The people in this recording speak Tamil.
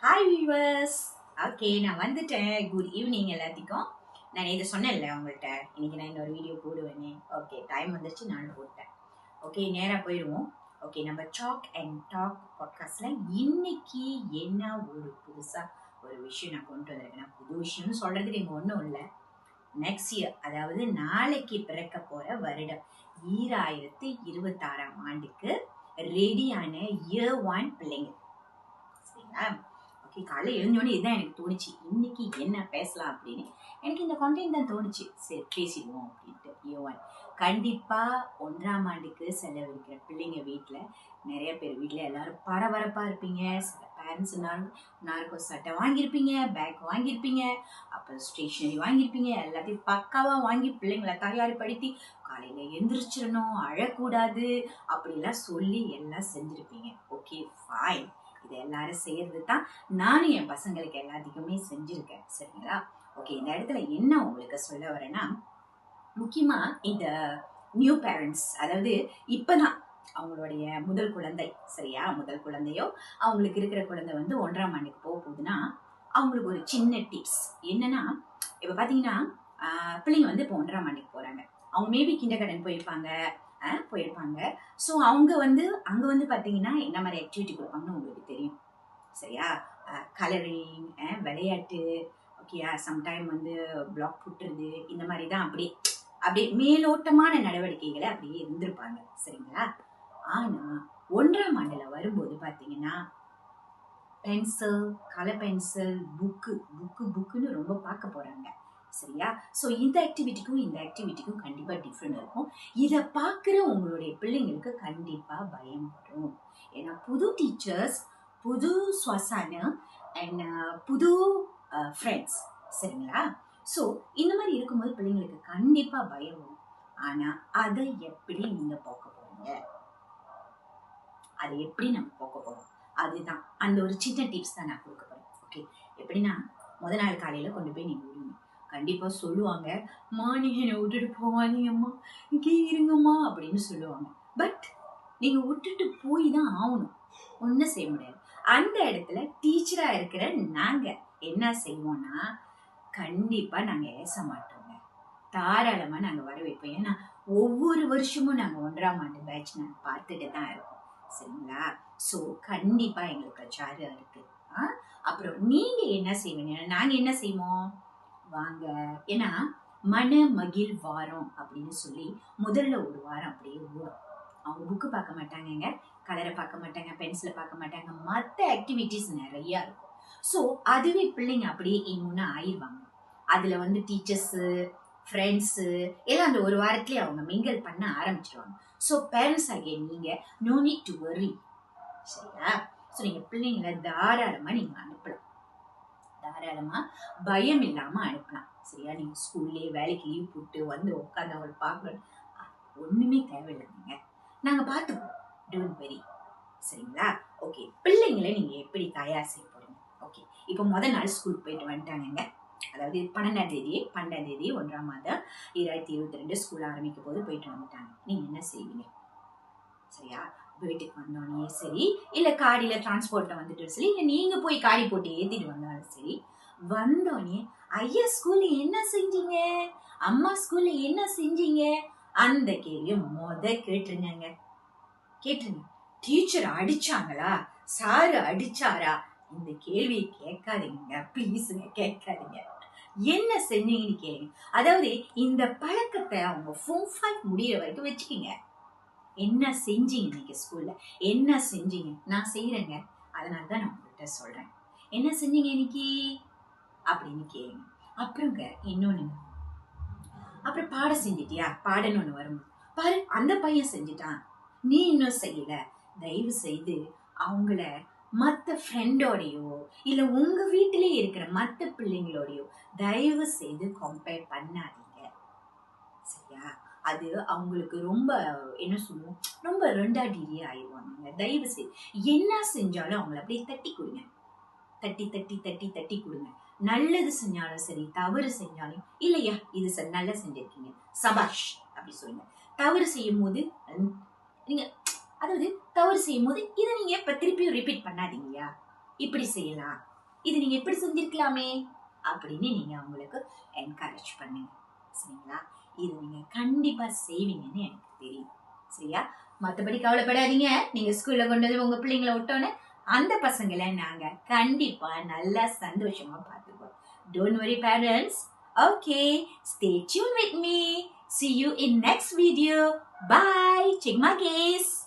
Hi viewers. ஓகே, நான் வந்துட்டேன். குட் ஈவினிங் எல்லாத்துக்கும். நான் இதை சொன்னேன்ல உங்கள்கிட்ட, இன்னைக்கு நான் இன்னொரு வீடியோ போடுவேனே. ஓகே, டைம் வந்துருச்சு, நானும் போட்டேன். ஓகே, நேராக போயிடுவோம். ஓகே, நம்ம சாக் அண்ட் டாக் பாட்காஸ்ட்ல இன்னைக்கு என்ன ஒரு புதுசாக ஒரு விஷயம் நான் கொண்டு வந்திருக்கேன். புது விஷயம்னு சொல்றதுக்கு இங்கே ஒன்றும் இல்லை. நெக்ஸ்ட் இயர், அதாவது நாளைக்கு பிறக்க போற வருடம் 2026ஆம் ஆண்டுக்கு ரெடியான இயர் 1 பிள்ளைங்க. சரிங்களா? ஓகே, காலையில் எழுந்தோடனே இதுதான் எனக்கு தோணுச்சு, இன்னைக்கு என்ன பேசலாம் அப்படின்னு. எனக்கு இந்த கான்டென்ட் தான் தோணுச்சு, சரி பேசிடுவோம் அப்படின்ட்டு. இயர் 1 கண்டிப்பாக 1ஆம் ஆண்டுக்கு செலவழிக்கிற பிள்ளைங்க வீட்டில் நிறைய பேர் வீட்டில் எல்லாரும் பரபரப்பாக இருப்பீங்க. சில பேரண்ட்ஸ் எல்லாருக்கும் சட்டை வாங்கியிருப்பீங்க, பேக் வாங்கியிருப்பீங்க, அப்புறம் ஸ்டேஷனரி வாங்கியிருப்பீங்க. எல்லாத்தையும் பக்காவாக வாங்கி பிள்ளைங்களை தயார்படுத்தி காலையில் எந்திரிச்சிடணும், அழக்கூடாது அப்படிலாம் சொல்லி எல்லாம் செஞ்சுருப்பீங்க. ஓகே ஃபைன், இது எல்லாரும் செய்யறது தான் நானும் என் பசங்களுக்கு எல்லாத்துக்குமே செஞ்சிருக்கேன். சரிங்களா? ஓகே, இந்த இடத்துல என்ன உங்களுக்கு சொல்ல வரேன்னா, முக்கியமா இந்த நியூ பேரண்ட்ஸ், அதாவது இப்பதான் அவங்களுடைய முதல் குழந்தை, சரியா, முதல் குழந்தையோ அவங்களுக்கு இருக்கிற குழந்தை வந்து 1ஆம் ஆண்டுக்கு போக போகுதுன்னா, அவங்களுக்கு ஒரு சின்ன டிப்ஸ் என்னன்னா, இப்ப பாத்தீங்கன்னா பிள்ளைங்க வந்து இப்போ 1ஆம் ஆண்டுக்கு போறாங்க. அவங்க மேபி கிண்டர்கார்டன் போயிருப்பாங்க. ஸோ அவங்க வந்து அங்கே வந்து பார்த்தீங்கன்னா என்ன மாதிரி ஆக்டிவிட்டி கொடுப்பாங்கன்னு உங்களுக்கு தெரியும், சரியா? கலரிங், விளையாட்டு, ஓகேயா, சம்டைம் வந்து பிளாக் புட்டுறது, இந்த மாதிரி தான் அப்படியே மேலோட்டமான நடவடிக்கைகளை அப்படியே இருந்திருப்பாங்க. சரிங்களா? ஆனால் 1ஆம் ஆண்டில் வரும்போது பார்த்தீங்கன்னா பென்சில், கலர் பென்சில், புக்குன்னு ரொம்ப பார்க்க போகிறாங்க. சரியா? ஸோ இந்த ஆக்டிவிட்டிக்கும் கண்டிப்பாக டிஃப்ரெண்ட் இருக்கும். இதை பார்க்குற உங்களுடைய பிள்ளைங்களுக்கு கண்டிப்பாக பயம் வரும். ஏன்னா புது டீச்சர்ஸ், புது சுவாசனை அண்ட் புது ஃப்ரெண்ட்ஸ். சரிங்களா? ஸோ இந்த மாதிரி இருக்கும்போது பிள்ளைங்களுக்கு கண்டிப்பாக பயம் வரும். ஆனால் அதை எப்படி நீங்கள் போக்க போறீங்க, அதை எப்படி நம்ம போக்க போகிறோம், அதுதான் அந்த ஒரு சின்ன டிப்ஸ் தான் நான் கொடுக்க போகிறேன். ஓகே, எப்படின்னா முத நாள் காலையில் கொண்டு போய் நீங்கள் விடுவீங்க. கண்டிப்பாக சொல்லுவாங்க, மா நீங்கள் என்னை விட்டுட்டு போவாதீங்கம்மா, இங்கே இருங்கம்மா அப்படின்னு சொல்லுவாங்க. பட் நீங்கள் விட்டுட்டு போய் தான் ஆகணும், ஒன்றும் செய்ய முடியாது. அந்த இடத்துல டீச்சராக இருக்கிற நாங்கள் என்ன செய்வோம்னா, கண்டிப்பாக நாங்கள் ஏச மாட்டோங்க, தாராளமாக நாங்கள் வர வைப்போம். ஏன்னா ஒவ்வொரு வருஷமும் நாங்கள் 1ஆம் ஆண்டு பேட்ச் நாங்கள் பார்த்துட்டு தான் இருக்கோம். சரிங்களா? ஸோ கண்டிப்பாக எங்களுக்கு சாரு இருக்கு. அப்புறம் நீங்கள் என்ன செய்வீங்க, நாங்கள் என்ன செய்வோம், வாங்க, ஏன்னா மன மகிழ் வாரம் அப்படின்னு சொல்லி முதல்ல ஒரு வாரம் அப்படியே ஓடும். அவங்க புக்கு பார்க்க மாட்டாங்க, கலரை பார்க்க மாட்டாங்க, பென்சிலை பார்க்க மாட்டாங்க, மற்ற ஆக்டிவிட்டிஸ் நிறையா இருக்கும். ஸோ அதுவே பிள்ளைங்க அப்படியே இன்னொன்று ஆயிடுவாங்க. அதில் வந்து டீச்சர்ஸு, ஃப்ரெண்ட்ஸு எல்லாம் அந்த ஒரு வாரத்திலே அவங்க மிங்கல் பண்ண ஆரம்பிச்சிருவாங்க. ஸோ பேரண்ட்ஸ் ஆகிய நீங்கள் நோ நீட் டு வரி. சரியா? ஸோ நீங்கள் பிள்ளைங்களை தாராளமாக நீங்கள் அனுப்பலாம், தாராளமாக பயம் இல்லாமல் அனுப்பலாம். சரியா? நீங்கள் ஸ்கூல்லேயே வேலைக்கு லீவ் போட்டு வந்து உட்காந்து அவங்களை பார்க்கணும், ஒன்றுமே தேவையில்லைங்க, நாங்கள் பார்த்துப்போம், டோன்ட் வெரி. சரிங்களா? ஓகே, பிள்ளைங்களை நீங்கள் எப்படி தயார் செய்ய போறீங்க? ஓகே, இப்போ முதல் நாள் ஸ்கூலுக்கு போயிட்டு வந்துட்டாங்க, அதாவது 12ஆம் தேதி 1ஆம் மாதம் 2022 ஸ்கூல் ஆரம்பிக்கும் போது போயிட்டு வந்துட்டாங்க. நீங்கள் என்ன செய்வீங்க? சரியா? வீட்டுக்கு வந்தோடனே சரி, இல்லை காடியில் டிரான்ஸ்போர்ட்டில் வந்துட்டு சரி, இல்லை நீங்கள் போய் காடி போட்டு ஏற்றிட்டு வந்தாலும் சரி, வந்தோடனே ஐயா ஸ்கூல்ல என்ன செஞ்சீங்க, அம்மா ஸ்கூல்ல என்ன செஞ்சீங்க, அந்த கேள்வியை கேட்டுருங்க. டீச்சர் அடிச்சாங்களா, சாரு அடிச்சாரா, இந்த கேள்வியை கேட்காதீங்க ப்ளீஸுங்க, கேட்காதீங்க. என்ன செஞ்சீங்கன்னு கேளுங்க. அதாவது இந்த பழக்கத்தை அவங்க ஃபோன் 5 முடிகிற வரைக்கும் வச்சுக்கிங்க. என்ன செஞ்சீங்க இன்னைக்கு ஸ்கூல்ல, என்ன செஞ்சீங்க, நான் செய்யறேங்க, அதனால தான் நான் உங்கள்கிட்ட சொல்றேன், என்ன செஞ்சீங்க இன்னைக்கு அப்படின்னு கேளுங்க. அப்புறங்க இன்னொன்னு, அப்புறம் பாடம் செஞ்சிட்டியா, பாடன்னு ஒண்ணு வரும் பாரு, அந்த பையன் செஞ்சுட்டான், நீ இன்னும் செய்யல, தயவு செய்து அவங்கள மற்ற ஃப்ரெண்டோடையோ இல்ல உங்க வீட்டிலே இருக்கிற மற்ற பிள்ளைங்களோடையோ தயவு செய்து கம்பேர் பண்ணாதீங்க. சரியா? அது அவங்களுக்கு ரொம்ப என்ன சொல்லுவோம், ரொம்ப ரெண்டாடிரியே ஆயிடுவாங்க. தயவு செய்து என்ன செஞ்சாலும் அவங்கள அப்படியே தட்டி கொடுங்க, தட்டி கொடுங்க. நல்லது செஞ்சாலும் சரி, தவறு செஞ்சாலும், இல்லையா இது நல்லா செஞ்சிருக்கீங்க, சபாஷ் அப்படி சொல்லுங்க. தவறு செய்யும் போது நீங்க, அதாவது தவறு செய்யும் போது இதை நீங்க இப்ப திருப்பியும் ரிப்பீட் பண்ணாதீங்கயா, இப்படி செய்யலாம், இது நீங்க எப்படி செஞ்சிருக்கலாமே அப்படின்னு நீங்க அவங்களுக்கு என்கரேஜ் பண்ணுங்க. சரிங்களா? இது நீங்க கண்டிப்பா செய்வீங்கன்னு எனக்கு தெரியும். சரியா? மற்றபடி கவலைப்படாதீங்க. நீங்க ஸ்கூல்ல கொண்டு வந்து உங்க பிள்ளைங்களை விட்டோன்னு அந்த பசங்களை நாங்க கண்டிப்பா நல்லா சந்தோஷமா பார்த்துப்போம். Don't worry parents. Okay, stay tuned with me. See you in next video. Bye. Check my case.